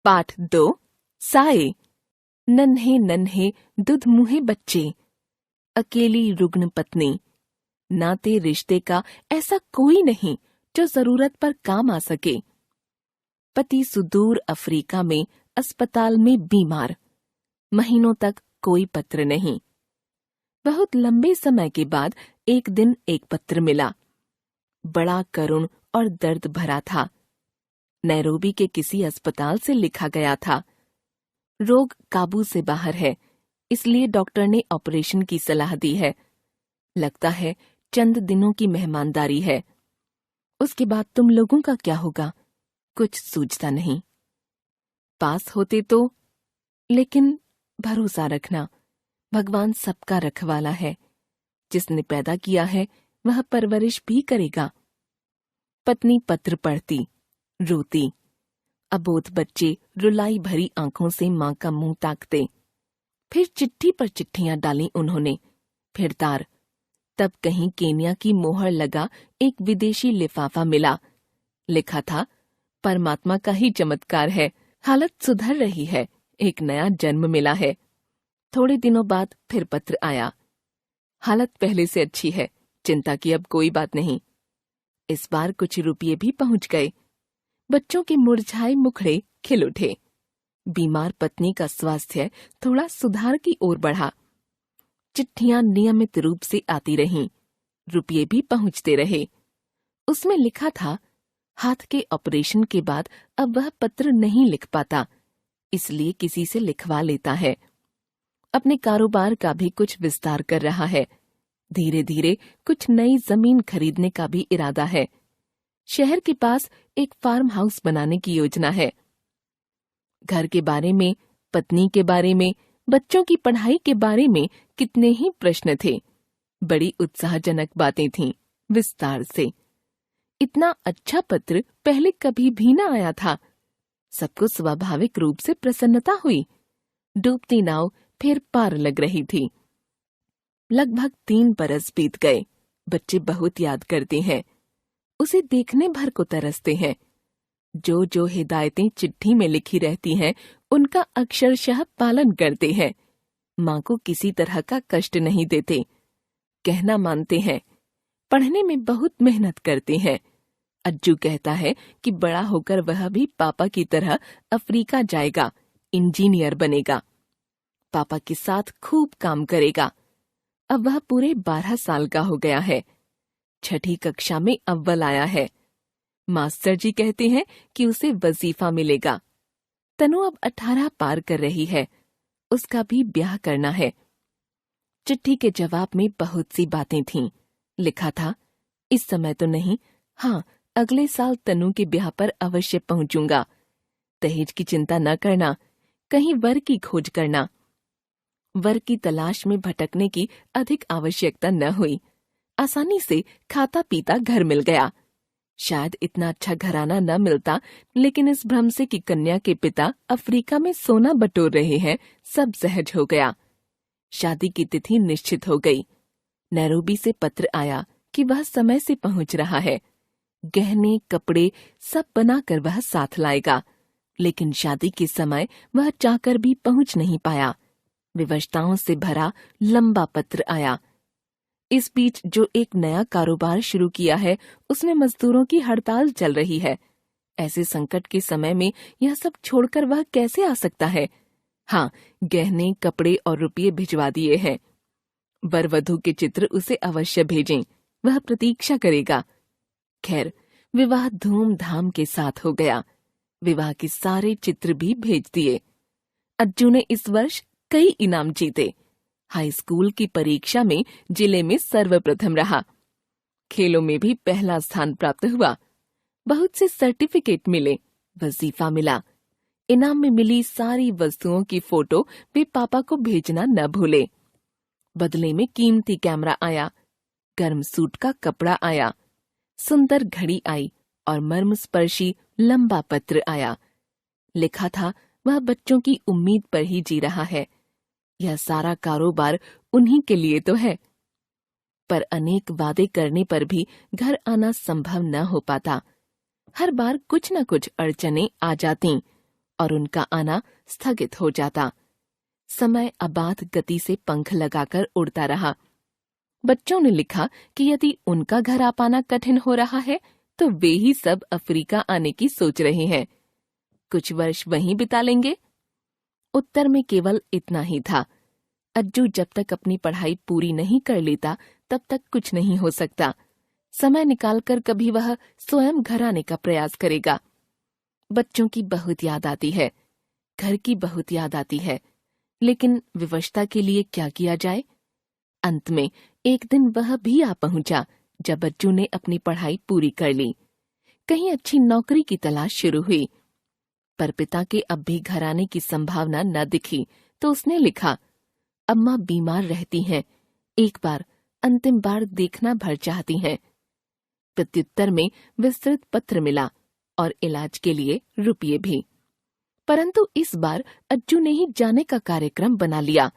पाठ 2 साए। नन्हे नन्हे दुधमुहे बच्चे, अकेली रुग्ण पत्नी। नाते रिश्ते का ऐसा कोई नहीं जो जरूरत पर काम आ सके। पति सुदूर अफ्रीका में अस्पताल में बीमार, महीनों तक कोई पत्र नहीं। बहुत लंबे समय के बाद एक दिन एक पत्र मिला। बड़ा करुण और दर्द भरा था। नैरोबी के किसी अस्पताल से लिखा गया था। रोग काबू से बाहर है, इसलिए डॉक्टर ने ऑपरेशन की सलाह दी है। लगता है चंद दिनों की मेहमानदारी है। उसके बाद तुम लोगों का क्या होगा, कुछ सूझता नहीं। पास होते तो, लेकिन भरोसा रखना, भगवान सबका रखवाला है। जिसने पैदा किया है वह परवरिश भी करेगा। पत्नी पत्र पढ़ती, रोती। अबोध बच्चे रुलाई भरी आंखों से मां का मुंह ताकते। फिर चिट्ठी पर चिट्ठियां डाली उन्होंने, फिर तार। तब कहीं केन्या की मोहर लगा एक विदेशी लिफाफा मिला। लिखा था, परमात्मा का ही चमत्कार है, हालत सुधर रही है, एक नया जन्म मिला है। थोड़े दिनों बाद फिर पत्र आया। हालत पहले से अच्छी है, चिंता की अब कोई बात नहीं। इस बार कुछ रुपये भी पहुंच गए। बच्चों के मुरझाए मुखड़े खिल उठे। बीमार पत्नी का स्वास्थ्य थोड़ा सुधार की ओर बढ़ा। चिट्ठियां नियमित रूप से आती रहीं, रुपये भी पहुंचते रहे। उसमें लिखा था, हाथ के ऑपरेशन के बाद अब वह पत्र नहीं लिख पाता, इसलिए किसी से लिखवा लेता है। अपने कारोबार का भी कुछ विस्तार कर रहा है। धीरे धीरे कुछ नई जमीन खरीदने का भी इरादा है। शहर के पास एक फार्म हाउस बनाने की योजना है। घर के बारे में, पत्नी के बारे में, बच्चों की पढ़ाई के बारे में कितने ही प्रश्न थे। बड़ी उत्साहजनक बातें थीं, विस्तार से। इतना अच्छा पत्र पहले कभी भी न आया था। सबको स्वाभाविक रूप से प्रसन्नता हुई। डूबती नाव फिर पार लग रही थी। लगभग 3 बरस बीत गए। बच्चे बहुत याद करते हैं, उसे देखने भर को तरसते हैं। जो जो हिदायतें चिट्ठी में लिखी रहती हैं, उनका अक्षरशः पालन करते हैं। माँ को किसी तरह का कष्ट नहीं देते, कहना मानते हैं। पढ़ने में बहुत मेहनत करते हैं। अज्जू कहता है कि बड़ा होकर वह भी पापा की तरह अफ्रीका जाएगा, इंजीनियर बनेगा। पापा के साथ खूब काम करेगा। अब वह पूरे 12 साल का हो गया है। 6ठी कक्षा में अव्वल आया है। मास्टर जी कहते हैं कि उसे वजीफा मिलेगा। तनु अब 18 पार कर रही है, उसका भी ब्याह करना है। चिट्ठी के जवाब में बहुत सी बातें थीं। लिखा था, इस समय तो नहीं, हाँ अगले साल तनु के ब्याह पर अवश्य पहुंचूंगा। दहेज की चिंता न करना, कहीं वर की खोज करना। वर की तलाश में भटकने की अधिक आवश्यकता न हुई। आसानी से खाता पीता घर मिल गया। शायद इतना अच्छा घराना न मिलता, लेकिन इस भ्रम से कि कन्या के पिता अफ्रीका में सोना बटोर रहे हैं, सब सहज हो गया। शादी की तिथि निश्चित हो गई। नैरोबी से पत्र आया कि वह समय से पहुंच रहा है। गहने कपड़े सब बनाकर वह साथ लाएगा, लेकिन शादी के समय वह चाहकर भी पहुंच नहीं पाया। विवशताओं से भरा लंबा पत्र आया। इस बीच जो एक नया कारोबार शुरू किया है, उसमें मजदूरों की हड़ताल चल रही है। ऐसे संकट के समय में यह सब छोड़कर वह कैसे आ सकता है? हाँ, गहने कपड़े और रुपये भिजवा दिए हैं। वर वधू के चित्र उसे अवश्य भेजें, वह प्रतीक्षा करेगा। खैर, विवाह धूमधाम के साथ हो गया। विवाह के सारे चित्र भी भेज दिए। अज्जू ने इस वर्ष कई इनाम जीते। हाई स्कूल की परीक्षा में जिले में सर्वप्रथम रहा। खेलों में भी पहला स्थान प्राप्त हुआ। बहुत से सर्टिफिकेट मिले, वजीफा मिला। इनाम में मिली सारी वस्तुओं की फोटो वे पापा को भेजना न भूले। बदले में कीमती कैमरा आया, गर्म सूट का कपड़ा आया, सुंदर घड़ी आई और मर्मस्पर्शी लंबा पत्र आया। लिखा था, वह बच्चों की उम्मीद पर ही जी रहा है। यह सारा कारोबार उन्हीं के लिए तो है। पर अनेक वादे करने पर भी घर आना संभव न हो पाता। हर बार कुछ न कुछ अड़चनें आ जातीं और उनका आना स्थगित हो जाता। समय अबाध गति से पंख लगाकर उड़ता रहा। बच्चों ने लिखा कि यदि उनका घर आ पाना कठिन हो रहा है तो वे ही सब अफ्रीका आने की सोच रहे हैं। कुछ वर्ष वहीं बिता लेंगे। उत्तर में केवल इतना ही था, अज्जू जब तक अपनी पढ़ाई पूरी नहीं कर लेता तब तक कुछ नहीं हो सकता। समय निकालकर कभी वह स्वयं घर आने का प्रयास करेगा। बच्चों की बहुत याद आती है, घर की बहुत याद आती है, लेकिन विवशता के लिए क्या किया जाए। अंत में एक दिन वह भी आ पहुंचा जब अज्जू ने अपनी पढ़ाई पूरी कर ली। कहीं अच्छी नौकरी की तलाश शुरू हुई, पर पिता के अब भी घर आने की संभावना न दिखी तो उसने लिखा, अम्मा बीमार रहती हैं, एक बार अंतिम बार देखना भर चाहती हैं। प्रत्युत्तर में विस्तृत पत्र मिला और इलाज के लिए रुपये भी। परंतु इस बार अज्जू ने ही जाने का कार्यक्रम बना लिया।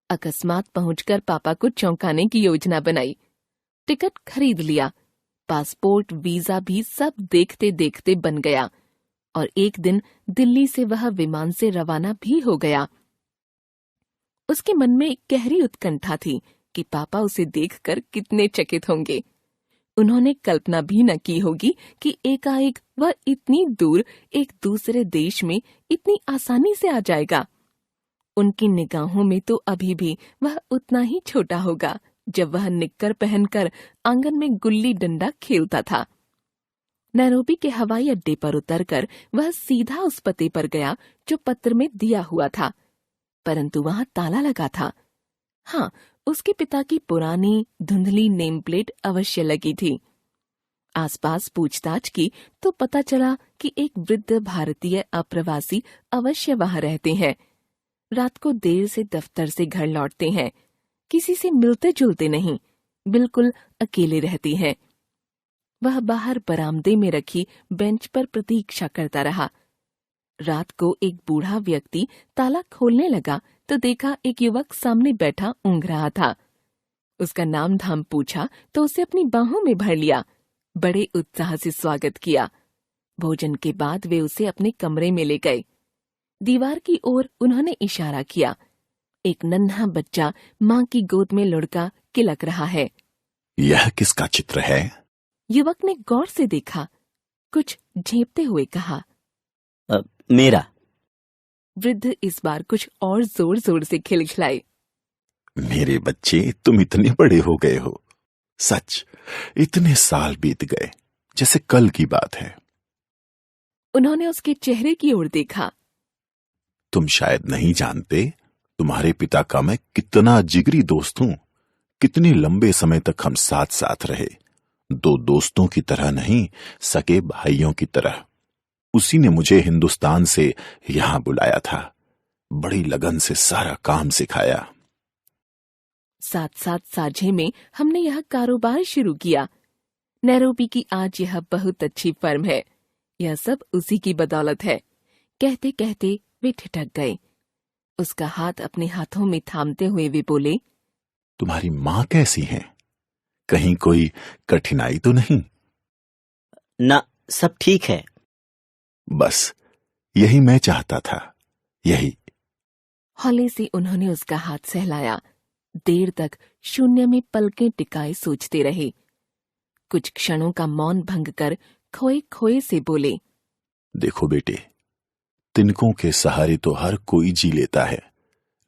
अकस्मात पहुंचकर पापा को चौंकाने की योजना बनाई। टिकट खरीद लिया, पासपोर्ट वीजा भी सब देखते देखते बन गया और एक दिन दिल्ली से वह विमान से रवाना भी हो गया। उसके मन में एक गहरी उत्कंठा थी कि पापा उसे देखकर कितने चकित होंगे। उन्होंने कल्पना भी न की होगी कि एकाएक वह इतनी दूर एक दूसरे देश में इतनी आसानी से आ जाएगा। उनकी निगाहों में तो अभी भी वह उतना ही छोटा होगा जब वह निक्कर पहनकर आंगन में गुल्ली डंडा खेलता था। नैरोबी के हवाई अड्डे पर उतरकर वह सीधा उस पते पर गया जो पत्र में दिया हुआ था, परंतु वहां ताला लगा था। हाँ, उसके पिता की पुरानी धुंधली नेम प्लेट अवश्य लगी थी। आसपास पूछताछ की तो पता चला कि एक वृद्ध भारतीय अप्रवासी अवश्य वहां रहते हैं। रात को देर से दफ्तर से घर लौटते हैं, किसी से मिलते जुलते नहीं, बिल्कुल अकेले रहती हैं। वह बाहर बरामदे में रखी बेंच पर प्रतीक्षा करता रहा। रात को एक बूढ़ा व्यक्ति ताला खोलने लगा तो देखा एक युवक सामने बैठा ऊँघ रहा था। उसका नाम धाम पूछा तो उसे अपनी बाहों में भर लिया, बड़े उत्साह से स्वागत किया। भोजन के बाद वे उसे अपने कमरे में ले गए। दीवार की ओर उन्होंने इशारा किया। एक नन्हा बच्चा माँ की गोद में लुढ़का किलक रहा है। यह किसका चित्र है? युवक ने गौर से देखा, कुछ झेपते हुए कहा, मेरा। वृद्ध इस बार कुछ और जोर जोर से खिलखिलाए। मेरे बच्चे, तुम इतने बड़े हो गए हो। सच, इतने साल बीत गए जैसे कल की बात है। उन्होंने उसके चेहरे की ओर देखा। तुम शायद नहीं जानते, तुम्हारे पिता का मैं कितना जिगरी दोस्त हूं। कितने लंबे समय तक हम साथ साथ रहे, दो दोस्तों की तरह नहीं, सगे भाइयों की तरह। उसी ने मुझे हिंदुस्तान से यहां बुलाया था, बड़ी लगन से सारा काम सिखाया। साथ साथ साझे में हमने यह कारोबार शुरू किया। नैरोबी की आज यह बहुत अच्छी फर्म है, यह सब उसी की बदौलत है। कहते कहते वे ठिठक गए। उसका हाथ अपने हाथों में थामते हुए वे बोले, तुम्हारी माँ कैसी है? कहीं कोई कठिनाई तो नहीं? ना, सब ठीक है। बस यही मैं चाहता था, यही। हौले से उन्होंने उसका हाथ सहलाया। देर तक शून्य में पलकें टिकाए सोचते रहे। कुछ क्षणों का मौन भंग कर खोए खोए से बोले, देखो बेटे, तिनकों के सहारे तो हर कोई जी लेता है,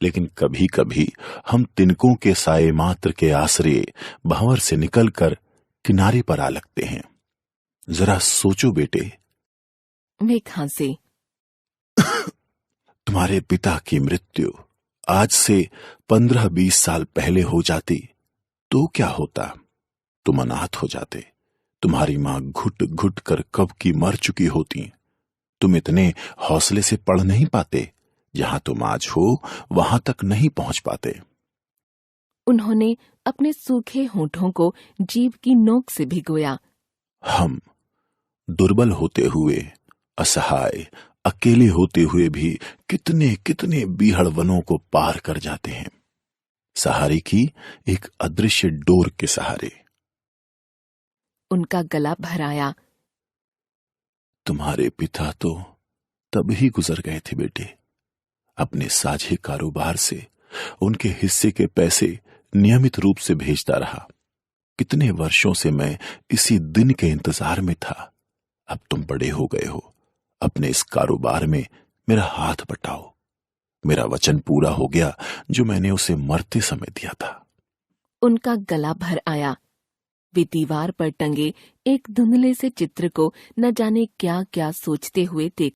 लेकिन कभी कभी हम तिनकों के साए मात्र के आसरे भंवर से निकलकर किनारे पर आ लगते हैं। जरा सोचो बेटे। वे खांसे। तुम्हारे पिता की मृत्यु आज से 15-20 साल पहले हो जाती तो क्या होता? तुम अनाथ हो जाते। तुम्हारी मां घुट घुट कर कब की मर चुकी होती। तुम इतने हौसले से पढ़ नहीं पाते, जहां तुम आज हो वहां तक नहीं पहुंच पाते। उन्होंने अपने सूखे होठों को जीभ की नोक से भिगोया। हम दुर्बल होते हुए, असहाय, अकेले होते हुए भी कितने कितने बीहड़ वनों को पार कर जाते हैं, सहारे की एक अदृश्य डोर के सहारे। उनका गला भर आया। तुम्हारे पिता तो तब ही गुजर गए थे बेटे। अपने साझे कारोबार से उनके हिस्से के पैसे नियमित रूप से भेजता रहा। कितने वर्षों से मैं इसी दिन के इंतजार में था। अब तुम बड़े हो गए हो, अपने इस कारोबार में मेरा हाथ बटाओ। मेरा वचन पूरा हो गया जो मैंने उसे मरते समय दिया था। उनका गला भर आया। वे दीवार पर टंगे एक धुंधले से चित्र को न जाने क्या क्या सोचते हुए देख